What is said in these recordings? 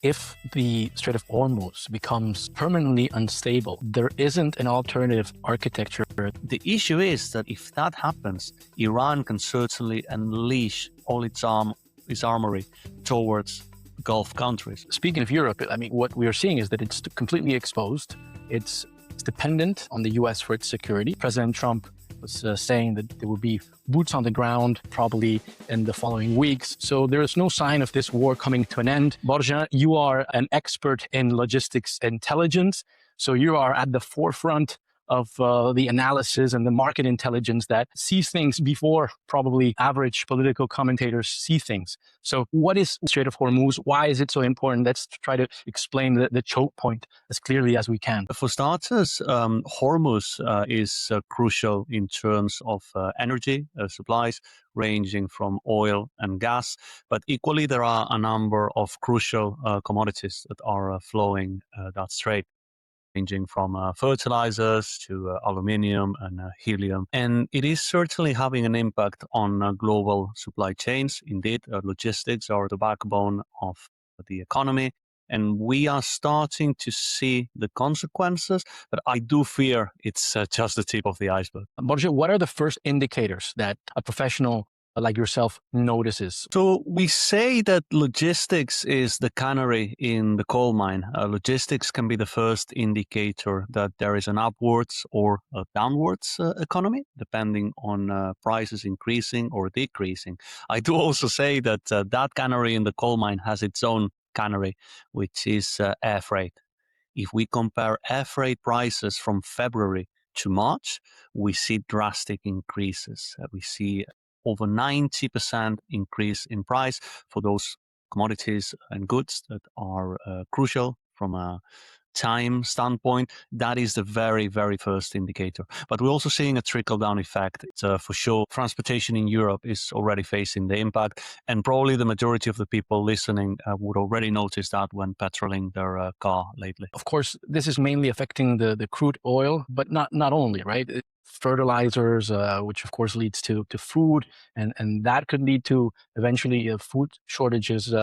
If the Strait of Hormuz becomes permanently unstable, there isn't an alternative architecture. The issue is that if that happens, Iran can certainly unleash all its armory towards Gulf countries. Speaking of Europe, I mean, what we are seeing is that it's completely exposed. It's dependent on the US for its security. President Trump was saying that there will be boots on the ground probably in the following weeks. So there is no sign of this war coming to an end. Borja, you are an expert in logistics intelligence. So you are at the forefront of the analysis and the market intelligence that sees things before probably average political commentators see things. So what is Strait of Hormuz? Why is it so important? Let's try to explain the choke point as clearly as we can. For starters, Hormuz is crucial in terms of energy supplies, ranging from oil and gas. But equally, there are a number of crucial commodities that are flowing that strait, ranging from fertilizers to aluminium and helium. And it is certainly having an impact on global supply chains. Indeed, logistics are the backbone of the economy. And we are starting to see the consequences, but I do fear it's just the tip of the iceberg. Borja, what are the first indicators that a professional like yourself notices? So we say that logistics is the canary in the coal mine. Logistics can be the first indicator that there is an upwards or a downwards economy, depending on prices increasing or decreasing. I do also say that that canary in the coal mine has its own canary, which is air freight. If we compare air freight prices from February to March, we see drastic increases. We see over 90% increase in price for those commodities and goods that are crucial from a time standpoint. That is the very, very first indicator. But we're also seeing a trickle-down effect. For sure, transportation in Europe is already facing the impact, and probably the majority of the people listening would already notice that when petroling their car lately. Of course, this is mainly affecting the crude oil, but not only, right? Fertilizers, which of course leads to food, and that could lead to eventually food shortages,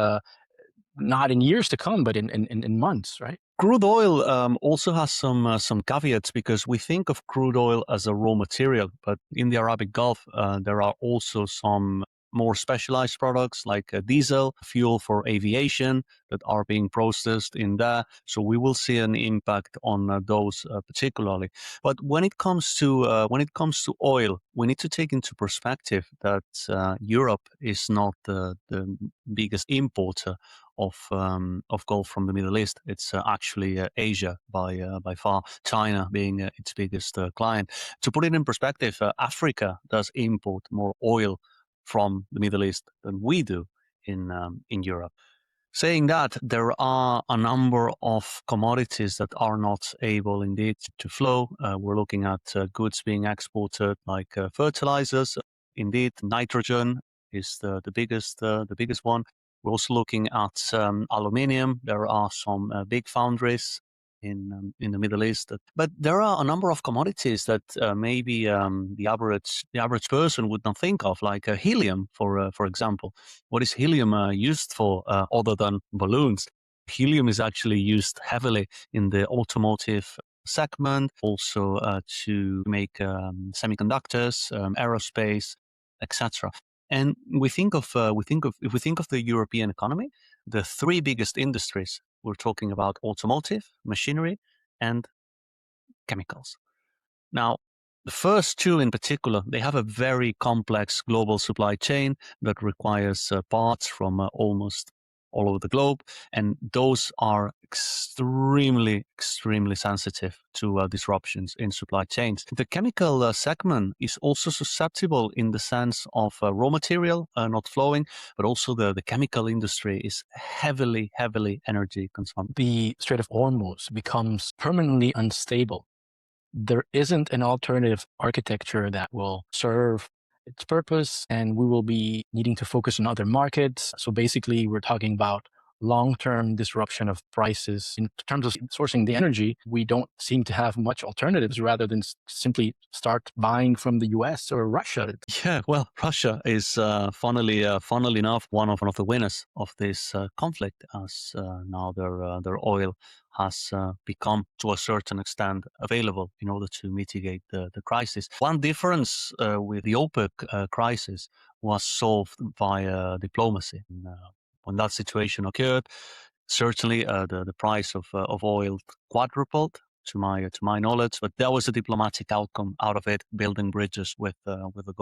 not in years to come, but in months, right? Crude oil also has some caveats, because we think of crude oil as a raw material, but in the Arabic Gulf, there are also some more specialized products like diesel, fuel for aviation, that are being processed in there. So we will see an impact on those particularly. But when it comes to oil, we need to take into perspective that Europe is not the biggest importer of gold from the Middle East. It's actually Asia by far, China being its biggest client. To put it in perspective, Africa does import more oil from the Middle East than we do in Europe. Saying that, there are a number of commodities that are not able indeed to flow. We're looking at goods being exported like fertilizers. Indeed, nitrogen is the biggest one. We're also looking at aluminium. There are some big foundries in the Middle East, but there are a number of commodities that maybe the average person would not think of, like helium, for example. What is helium used for other than balloons? Helium is actually used heavily in the automotive segment, also to make semiconductors, aerospace, etc. And if we think of the European economy, the three biggest industries, we're talking about automotive, machinery, and chemicals. Now, the first two in particular, they have a very complex global supply chain that requires parts from almost all over the globe, and those are extremely sensitive to disruptions in supply chains. The chemical segment is also susceptible in the sense of raw material not flowing, but also the chemical industry is heavily energy consumptive. The Strait of Hormuz becomes permanently unstable. There isn't an alternative architecture that will serve its purpose, and we will be needing to focus on other markets. So basically, we're talking about long-term disruption of prices. In terms of sourcing the energy, we don't seem to have much alternatives rather than simply start buying from the US or Russia. Yeah, well, Russia is, funnily enough, one of the winners of this conflict, as now their oil has become, to a certain extent, available in order to mitigate the crisis. One difference with the OPEC crisis was solved via diplomacy. When that situation occurred, certainly the price of oil quadrupled, to my knowledge, but there was a diplomatic outcome out of it, building bridges with the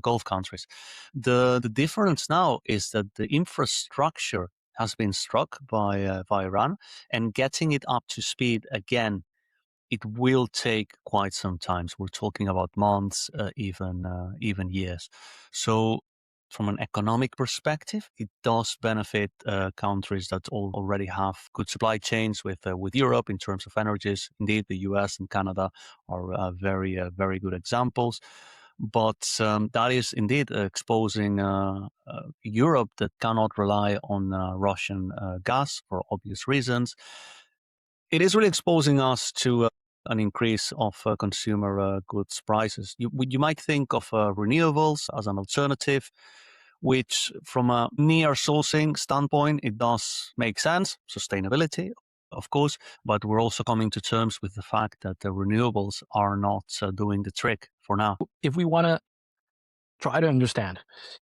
Gulf countries. The difference now is that the infrastructure has been struck by Iran, and getting it up to speed again, it will take quite some time. So we're talking about months, even years. So from an economic perspective, it does benefit countries that already have good supply chains with Europe in terms of energies. Indeed, the US and Canada are very good examples. But that is indeed exposing Europe, that cannot rely on Russian gas for obvious reasons. It is really exposing us to an increase of consumer goods prices. You might think of renewables as an alternative, which from a near sourcing standpoint, it does make sense. Sustainability, of course, but we're also coming to terms with the fact that the renewables are not doing the trick for now. If we want to try to understand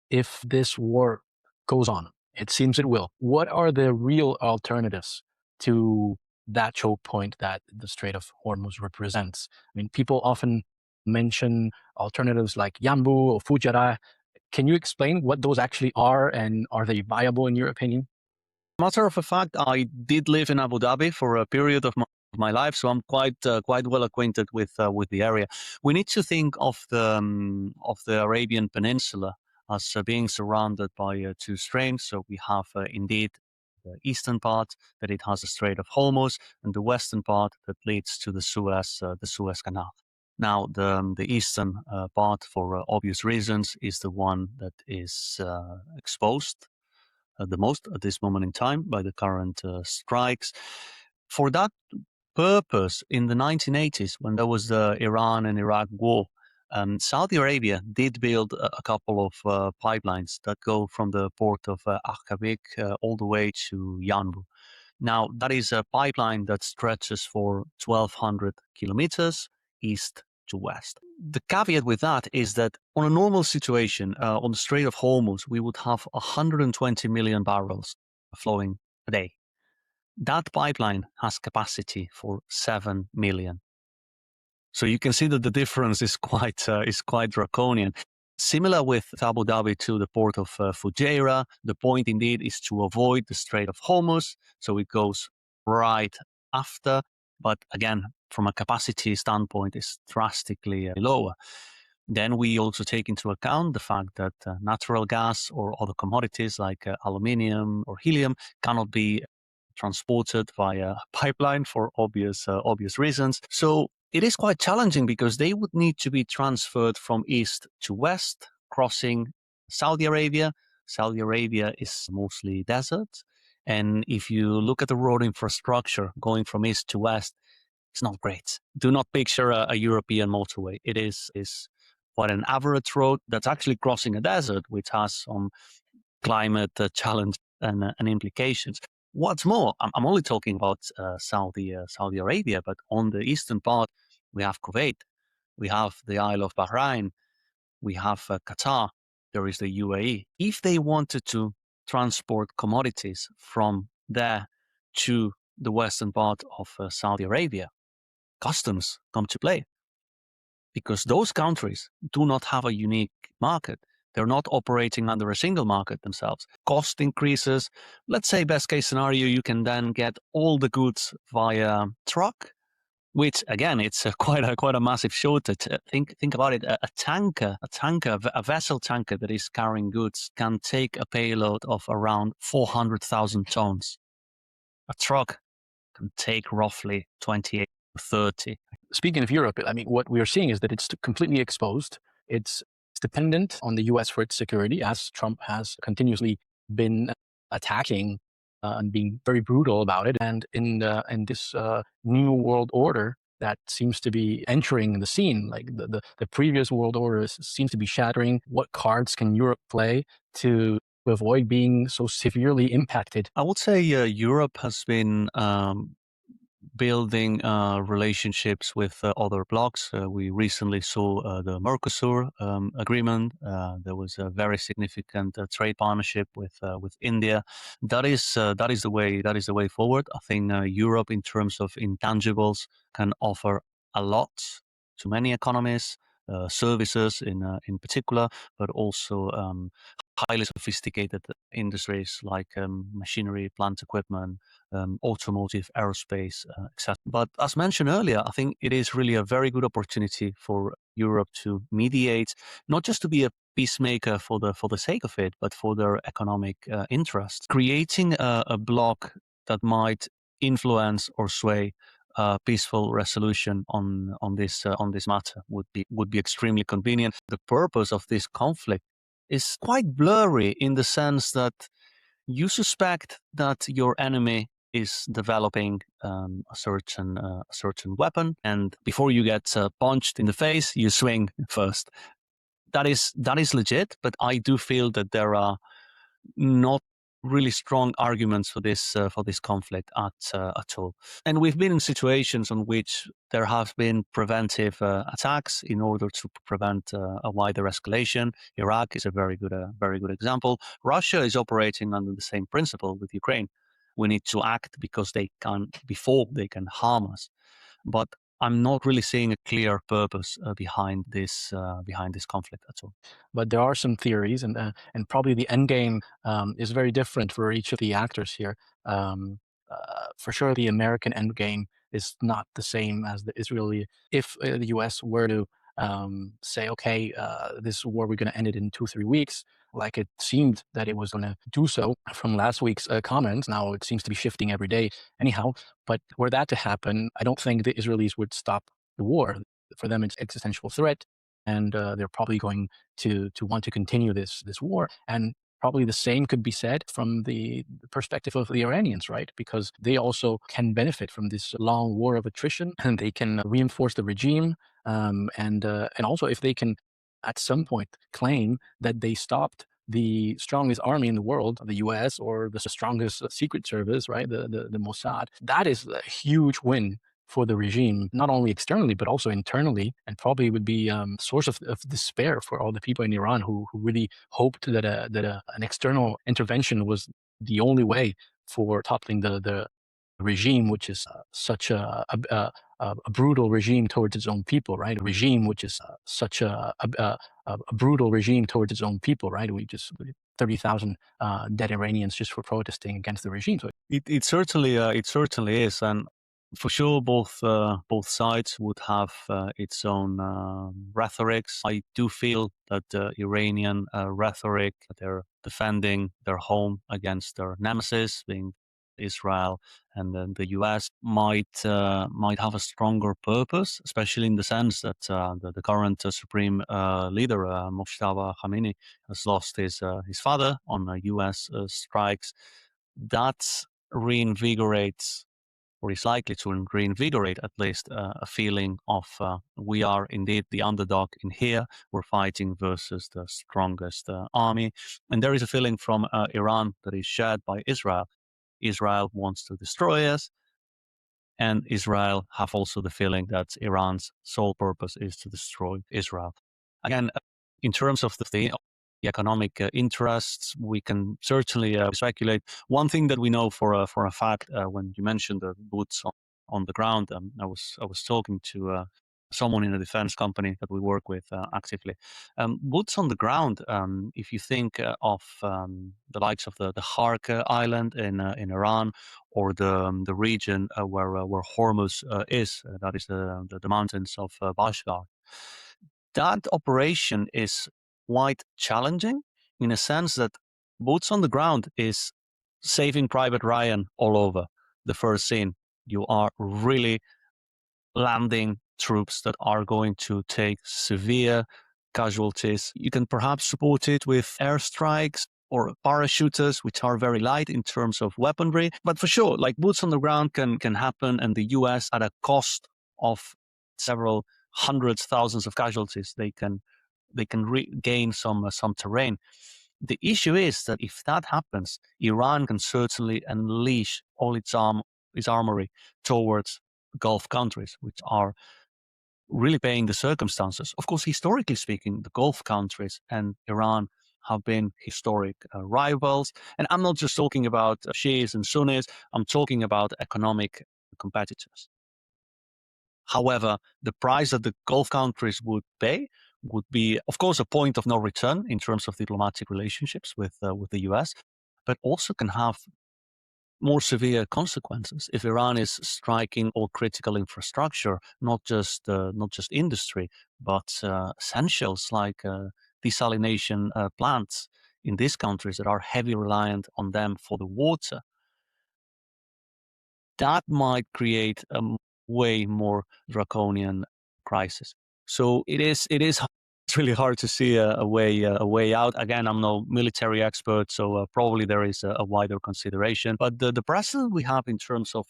if this war goes on, it seems it will, what are the real alternatives to that choke point that the Strait of Hormuz represents? I mean, people often mention alternatives like Yanbu or Fujairah. Can you explain what those actually are, and are they viable in your opinion? Matter of fact, I did live in Abu Dhabi for a period of my life, so I'm quite well acquainted with the area. We need to think of the Arabian Peninsula as being surrounded by two streams. So we have indeed the eastern part, that it has the Strait of Hormuz, and the western part that leads to the Suez Canal. Now, the eastern part, for obvious reasons, is the one that is exposed the most at this moment in time by the current strikes. For that purpose, in the 1980s, when there was the Iran and Iraq war, Saudi Arabia did build a couple of pipelines that go from the port of Akabik all the way to Yanbu. Now, that is a pipeline that stretches for 1,200 kilometers east to west. The caveat with that is that on a normal situation, on the Strait of Hormuz, we would have 120 million barrels flowing a day. That pipeline has capacity for 7 million. So you can see that the difference is quite draconian. Similar with Abu Dhabi to the port of Fujairah, the point indeed is to avoid the Strait of Hormuz, so it goes right after. But again, from a capacity standpoint, is drastically lower. Then we also take into account the fact that natural gas or other commodities like aluminium or helium cannot be transported via pipeline for obvious reasons. So it is quite challenging because they would need to be transferred from east to west, crossing Saudi Arabia. Saudi Arabia is mostly desert. And if you look at the road infrastructure going from east to west, it's not great. Do not picture a European motorway. It is quite an average road that's actually crossing a desert, which has some climate challenge and implications. What's more, I'm only talking about Saudi Arabia, but on the eastern part, we have Kuwait, we have the Isle of Bahrain, we have Qatar, there is the UAE. If they wanted to transport commodities from there to the western part of Saudi Arabia, customs come to play, because those countries do not have a unique market. They're not operating under a single market themselves. Cost increases. Let's say best case scenario, you can then get all the goods via truck, which again, it's quite a massive shortage. Think about it. A vessel tanker that is carrying goods can take a payload of around 400,000 tons. A truck can take roughly 28 to 30. Speaking of Europe, I mean, what we are seeing is that it's completely exposed. It's dependent on the US for its security, as Trump has continuously been attacking and being very brutal about it. And in this new world order that seems to be entering the scene, like the previous world order seems to be shattering. What cards can Europe play to avoid being so severely impacted? I would say Europe has been building relationships with other blocs. We recently saw the Mercosur agreement. There was a very significant trade partnership with India. That is the way forward. I think Europe, in terms of intangibles, can offer a lot to many economies. Services in particular, but also highly sophisticated industries like machinery, plant equipment, automotive, aerospace, etc. But as mentioned earlier, I think it is really a very good opportunity for Europe to mediate, not just to be a peacemaker for the sake of it, but for their economic interest. Creating a bloc that might influence or sway peaceful resolution on this matter would be extremely convenient. The purpose of this conflict is quite blurry in the sense that you suspect that your enemy is developing a certain weapon, and before you get punched in the face, you swing first. That is legit, but I do feel that there are not really strong arguments for this conflict at all. And we've been in situations in which there have been preventive attacks in order to prevent a wider escalation. Iraq is a very good example. Russia is operating under the same principle with Ukraine. We need to act before they can harm us. But I'm not really seeing a clear purpose behind this conflict at all. But there are some theories, and probably the end game is very different for each of the actors here. For sure, the American end game is not the same as the Israeli. If the U.S. were to say, okay, this war, we're going to end it in 2-3 weeks, like it seemed that it was going to do so from last week's comments. Now it seems to be shifting every day anyhow. But were that to happen, I don't think the Israelis would stop the war. For them, it's existential threat, and they're probably going to want to continue this war. And probably the same could be said from the perspective of the Iranians, right? Because they also can benefit from this long war of attrition, and they can reinforce the regime, and also if they can at some point claim that they stopped the strongest army in the world, the U.S. or the strongest secret service, right? The Mossad. That is a huge win for the regime, not only externally, but also internally, and probably would be a source of despair for all the people in Iran who really hoped that an external intervention was the only way for toppling the regime, which is such a brutal regime towards its own people, right? A regime which is such a brutal regime towards its own people, right? We just 30,000 dead Iranians just for protesting against the regime. So it certainly is, and for sure, both sides would have its own rhetorics. I do feel that the Iranian rhetoric, they're defending their home against their nemesis, being Israel and then the U.S., might have a stronger purpose, especially in the sense that the current supreme leader, Moshtaba Khamenei, has lost his father on U.S. strikes. That reinvigorates, or is likely to reinvigorate at least a feeling of we are indeed the underdog in here. We're fighting versus the strongest army. And there is a feeling from Iran that is shared by Israel. Israel wants to destroy us, and Israel have also the feeling that Iran's sole purpose is to destroy Israel. Again, in terms of the economic interests, we can certainly speculate. One thing that we know for a fact, when you mentioned the boots on the ground, I was talking to someone in a defense company that we work with actively. Boots on the ground. If you think of the likes of the Hark Island in Iran, or the region where Hormuz is, that is the mountains of Bashgar. That operation is quite challenging in a sense that boots on the ground is Saving Private Ryan all over the first scene. You are really landing troops that are going to take severe casualties. You can perhaps support it with airstrikes, or parachuters, which are very light in terms of weaponry. But for sure, like boots on the ground can happen, and the US at a cost of several hundreds, thousands of casualties, they can regain some terrain. The issue is that if that happens, Iran can certainly unleash all its armory towards Gulf countries, which are really paying the circumstances. Of course, historically speaking, the Gulf countries and Iran have been historic rivals. And I'm not just talking about Shias and Sunnis, I'm talking about economic competitors. However, the price that the Gulf countries would pay would be, of course, a point of no return in terms of diplomatic relationships with the US, but also can have more severe consequences if Iran is striking all critical infrastructure, not just industry, but essentials like desalination plants in these countries that are heavily reliant on them for the water. That might create a way more draconian crisis. So it's really hard to see a way out. Again, I'm no military expert, so probably there is a wider consideration. But the precedent we have in terms of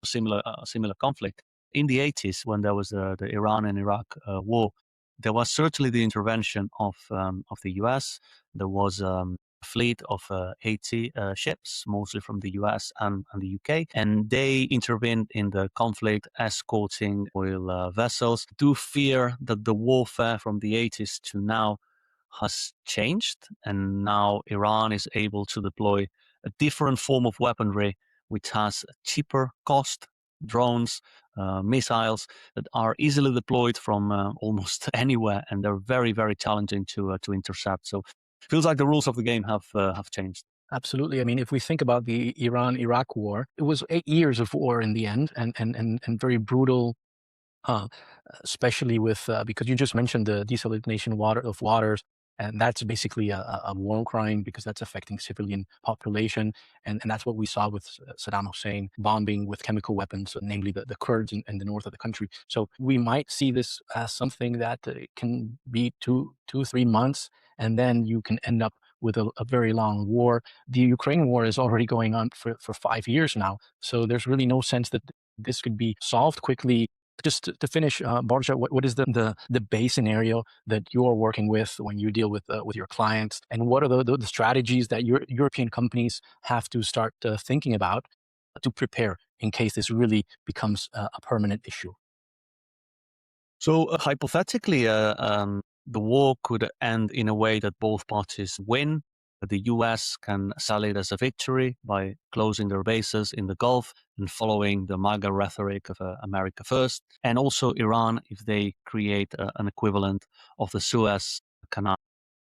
similar conflict in the 80s, when there was the Iran and Iraq war, there was certainly the intervention of the US. There was fleet of 80 ships, mostly from the US and the UK, and they intervened in the conflict, escorting oil vessels. Do fear that the warfare from the 80s to now has changed, and now Iran is able to deploy a different form of weaponry, which has a cheaper cost, drones, missiles that are easily deployed from almost anywhere, and they're very, very challenging to intercept. So feels like the rules of the game have changed. Absolutely. I mean, if we think about the Iran-Iraq war, it was 8 years of war in the end, and very brutal, uh, especially with because you just mentioned the desalination of waters, and that's basically a war crime because that's affecting civilian population, and that's what we saw with Saddam Hussein bombing with chemical weapons, namely the Kurds in the north of the country. So we might see this as something that can be 3 months, and then you can end up with a very long war. The Ukraine war is already going on for 5 years now, so there's really no sense that this could be solved quickly. Just to finish, Borja, what is the base scenario that you're working with when you deal with your clients, and what are the strategies that European companies have to start thinking about to prepare in case this really becomes a permanent issue? So hypothetically, the war could end in a way that both parties win. The US can sell it as a victory by closing their bases in the Gulf and following the MAGA rhetoric of America first. And also Iran, if they create an equivalent of the Suez Canal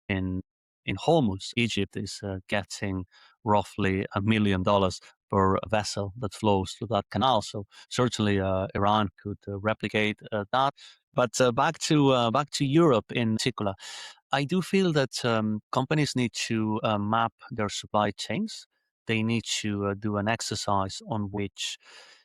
in Hormuz. Egypt is getting roughly $1 million per vessel that flows through that canal. So certainly Iran could replicate that. But back to Europe in particular, I do feel that companies need to map their supply chains. They need to do an exercise on which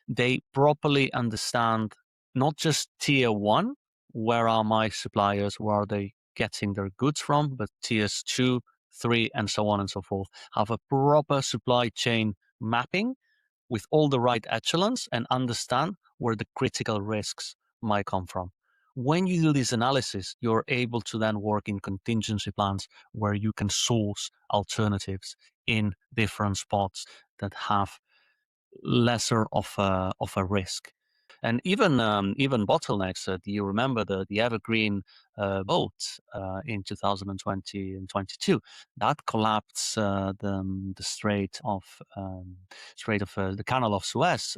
they properly understand not just tier one, where are my suppliers, where are they getting their goods from, but tiers two, three, and so on and so forth. Have a proper supply chain mapping with all the right echelons and understand where the critical risks might come from. When you do this analysis, you're able to then work in contingency plans where you can source alternatives in different spots that have lesser of a risk. And even bottlenecks. Do you remember the Evergreen boat in 2020 and 22 that collapsed the Strait of the Canal of Suez?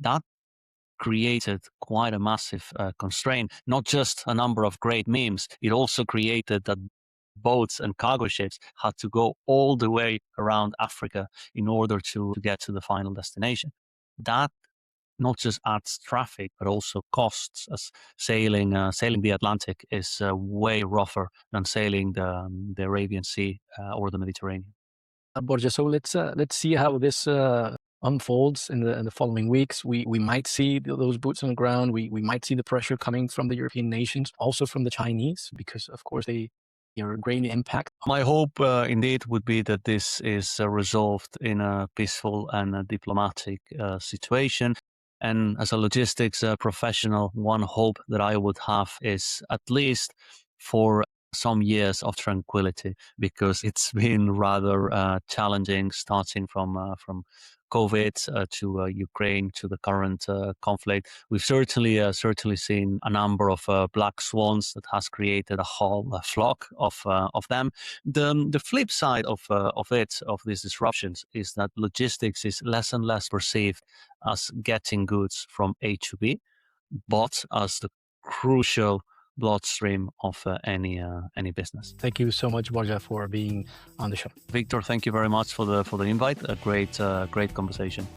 That created quite a massive constraint. Not just a number of great memes. It also created that boats and cargo ships had to go all the way around Africa in order to get to the final destination. That not just adds traffic, but also costs, as sailing the Atlantic is way rougher than sailing the Arabian Sea or the Mediterranean. Borja, so let's see how this unfolds in the following weeks. We might see those boots on the ground. We might see the pressure coming from the European nations, also from the Chinese, because of course they grain impact? My hope indeed would be that this is resolved in a peaceful and a diplomatic situation. And as a logistics professional, one hope that I would have is at least for some years of tranquility, because it's been rather challenging, starting from COVID to Ukraine to the current conflict. We've certainly seen a number of black swans that has created a whole flock of them. The flip side of these disruptions is that logistics is less and less perceived as getting goods from A to B, but as the crucial bloodstream of any business. Thank you so much, Borja, for being on the show. Victor, thank you very much for the invite. A great conversation.